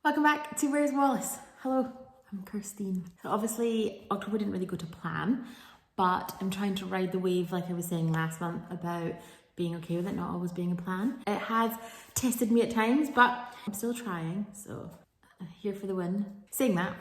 Welcome back to Where's Wallace? Hello, I'm Kirsteen. So obviously October didn't really go to plan, but I'm trying to ride the wave like I was saying last month about being okay with it not always being a plan. It has tested me at times, but I'm still trying, so I'm here for the win. Saying that,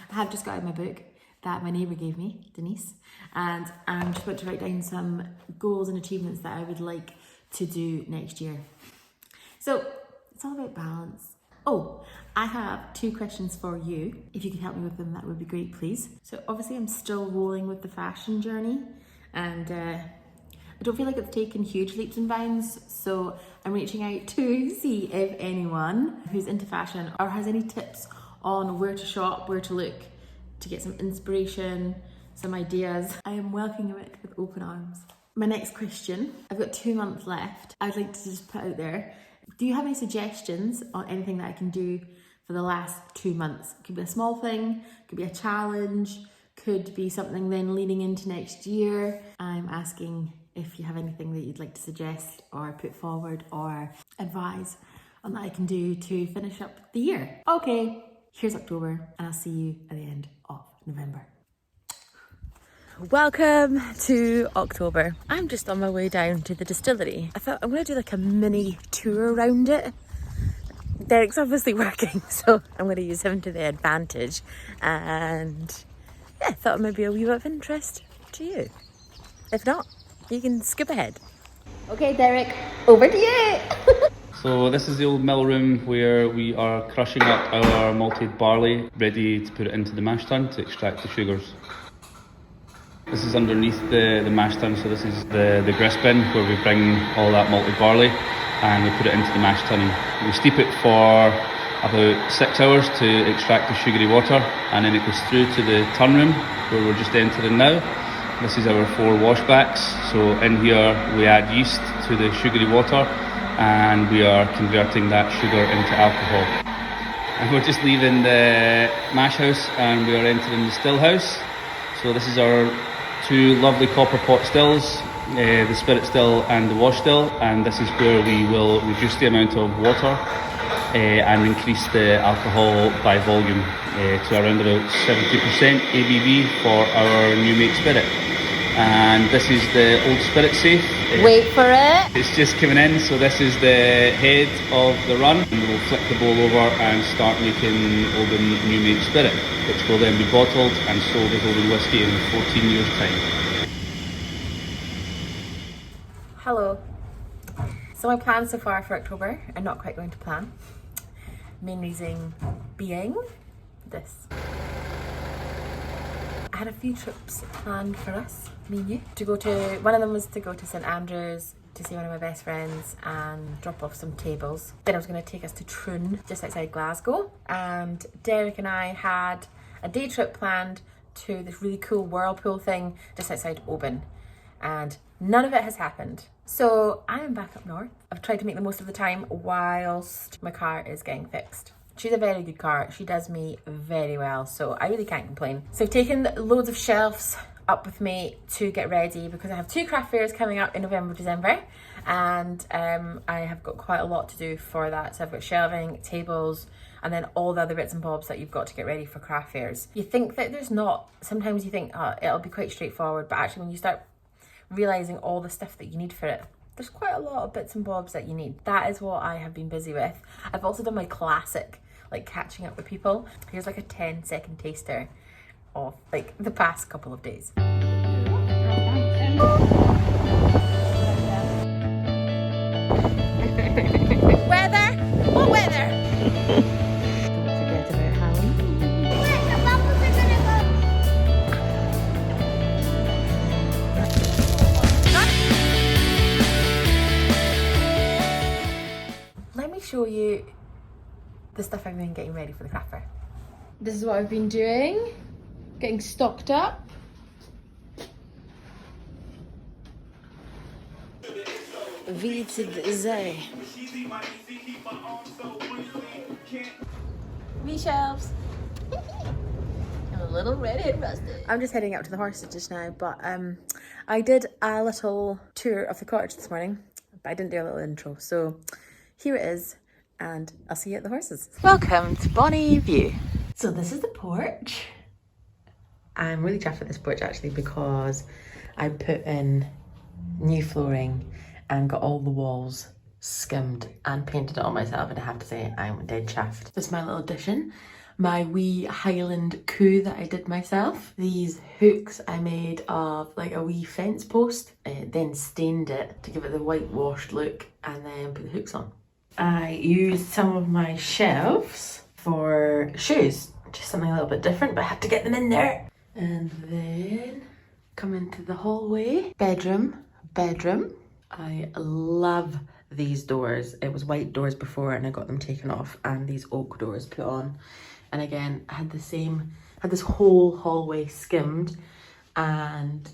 I have just got out my book that my neighbour gave me, Denise, and I'm just about to write down some goals and achievements that I would like to do next year. So it's all about balance. Oh, I have 2 questions for you. If you could help me with them, that would be great, please. So obviously I'm still rolling with the fashion journey, and I don't feel like it's taken huge leaps and bounds, so I'm reaching out to see if anyone who's into fashion or has any tips on where to shop, where to look, to get some inspiration, some ideas. I am welcoming it with open arms. My next question, I've got 2 months left. I'd like to just put out there, do you have any suggestions on anything that I can do for the last 2 months? Could be a small thing, could be a challenge, could be something then leading into next year. I'm asking if you have anything that you'd like to suggest or put forward or advise on that I can do to finish up the year. Okay, here's October, and I'll see you at the end of November. Welcome to October. I'm just on my way down to the distillery. I thought I'm going to do like a mini tour around it. Derek's obviously working, so I'm going to use him to the advantage. And yeah, I thought it might be a wee bit of interest to you. If not, you can skip ahead. Okay, Derek, over to you. So this is the old mill room where we are crushing up our malted barley, ready to put it into the mash tun to extract the sugars. This is underneath the mash tun, so this is the grist bin where we bring all that malted barley and we put it into the mash tun. We steep it for about 6 hours to extract the sugary water, and then it goes through to the tun room where we're just entering now. This is our 4 washbacks, so in here we add yeast to the sugary water and we are converting that sugar into alcohol. And we're just leaving the mash house and we are entering the still house. So this is our 2 lovely copper pot stills, the spirit still and the wash still, and this is where we will reduce the amount of water and increase the alcohol by volume to around about 70% ABV for our new make spirit. And this is the old spirit safe. Wait for it. It's just coming in, so this is the head of the run. And we'll flip the bowl over and start making Oban new make spirit, which will then be bottled and sold as Oban whiskey in 14 years' time. Hello. So my plans so far for October are not quite going to plan. Main reason being this. I had a few trips planned for us, me and you, to go to, one of them was to go to St Andrews to see one of my best friends and drop off some tables. Then I was going to take us to Troon, just outside Glasgow. And Derek and I had a day trip planned to this really cool whirlpool thing just outside Oban. And none of it has happened. So I am back up north. I've tried to make the most of the time whilst my car is getting fixed. She's a very good car. She does me very well, so I really can't complain. So I've taken loads of shelves up with me to get ready because I have 2 craft fairs coming up in November, December, and I have got quite a lot to do for that. So I've got shelving, tables, and then all the other bits and bobs that you've got to get ready for craft fairs. You think that there's not, sometimes you think, oh, it'll be quite straightforward, but actually when you start realising all the stuff that you need for it, there's quite a lot of bits and bobs that you need. That is what I have been busy with. I've also done my classic, like catching up with people. Here's like a 10-second taster of like the past couple of days. Weather? What weather? Don't forget about Halloween. The bubbles are gonna Let me show you the stuff I've been getting ready for the craft fair. This is what I've been doing, getting stocked up. Me shelves. I'm a little redhead rusted. I'm just heading out to the horses just now, but I did a little tour of the cottage this morning, but I didn't do a little intro. So here it is. and I'll see you at the horses. Welcome to Bonnie View. So this is the porch. I'm really chuffed with this porch actually because I put in new flooring and got all the walls skimmed and painted it on myself, and I have to say I'm dead chuffed. This is my little addition. My wee Highland coup that I did myself. These hooks I made of like a wee fence post, then stained it to give it the whitewashed look and then put the hooks on. I used some of my shelves for shoes, just something a little bit different, but I had to get them in there. And then come into the hallway. Bedroom. I love these doors. It was white doors before and I got them taken off and these oak doors put on. And again, I had this whole hallway skimmed and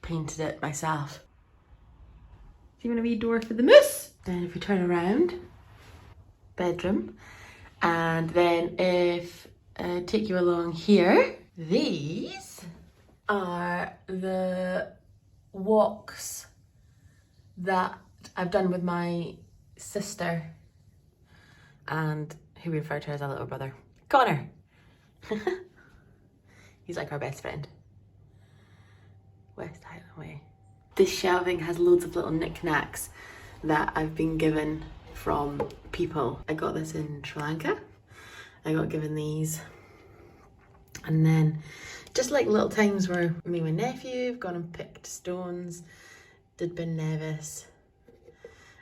painted it myself. Even a wee door for the moose. Then if you turn around, bedroom. And then if I take you along here, these are the walks that I've done with my sister and who we refer to as a little brother, Connor. He's like our best friend. West Highland Way. This shelving has loads of little knickknacks that I've been given from people. I got this in Sri Lanka. I got given these. And then just like little times where me and my nephew have gone and picked stones, did Ben Nevis,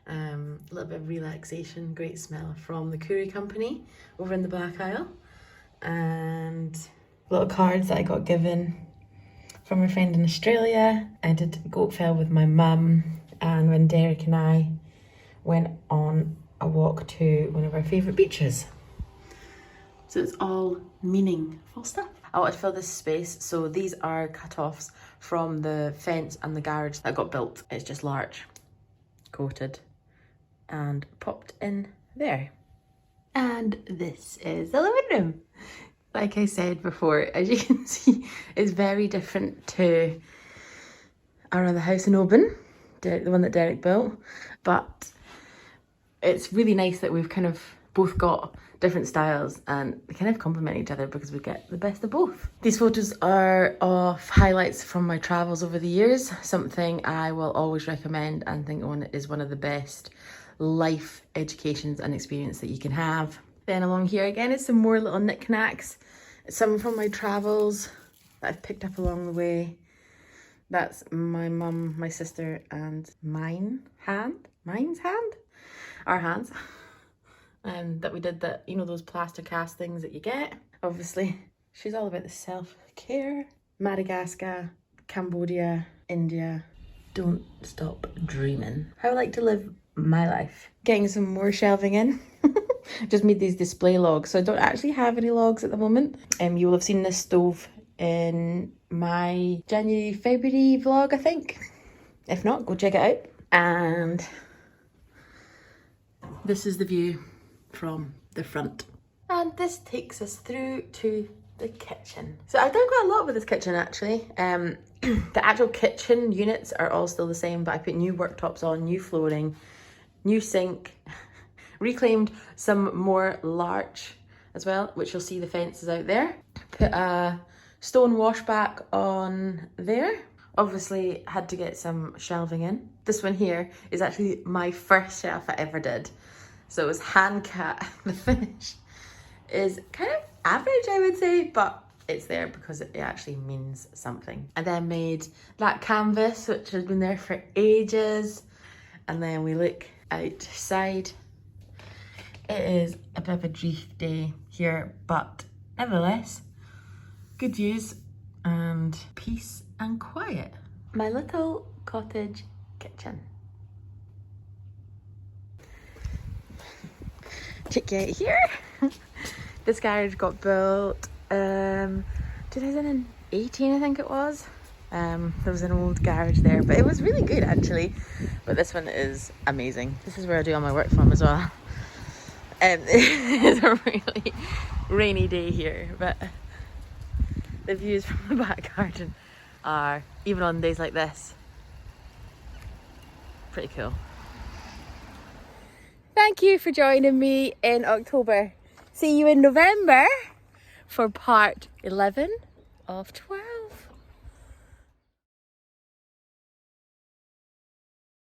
a little bit of relaxation, great smell from the Curry Company over in the Black Isle. And little cards that I got given from a friend in Australia. I did goat fell with my mum, and when Derek and I went on a walk to one of our favourite beaches. So it's all meaningful stuff. I want to fill this space, so these are cut-offs from the fence and the garage that got built. It's just large, coated, and popped in there. And this is the living room. Like I said before, as you can see, it's very different to our other house in Oban, the one that Derek built. But it's really nice that we've kind of both got different styles and they kind of complement each other because we get the best of both. These photos are of highlights from my travels over the years, something I will always recommend and think is one of the best life educations and experience that you can have. Then along here again is some more little knickknacks, some from my travels that I've picked up along the way. That's my mum, my sister and mine's hand, our hands. That we did that, you know, those plaster cast things that you get. Obviously, she's all about the self-care. Madagascar, Cambodia, India. Don't stop dreaming. How I like to live my life. Getting some more shelving in. Just made these display logs, so I don't actually have any logs at the moment. You will have seen this stove in my January-February vlog, I think. If not, go check it out. And this is the view from the front. And this takes us through to the kitchen. So I've done quite a lot with this kitchen actually. The actual kitchen units are all still the same, but I put new worktops on, new flooring, new sink, reclaimed some more larch as well, which you'll see the fences out there. Put a stone washback on there. Obviously had to get some shelving in. This one here is actually my first shelf I ever did. So it was hand cut. The finish is kind of average, I would say, but it's there because it actually means something. I then made that canvas, which has been there for ages. And then we look outside. It is a bit of a dreif day here, but nevertheless, good views and peace and quiet. My little cottage kitchen. Check you out here. This garage got built 2018, I think it was. There was an old garage there, but it was really good actually. But this one is amazing. This is where I do all my work from as well. It's a really rainy day here, but the views from the back garden are, even on days like this, pretty cool. Thank you for joining me in October. See you in November for part 11 of 12.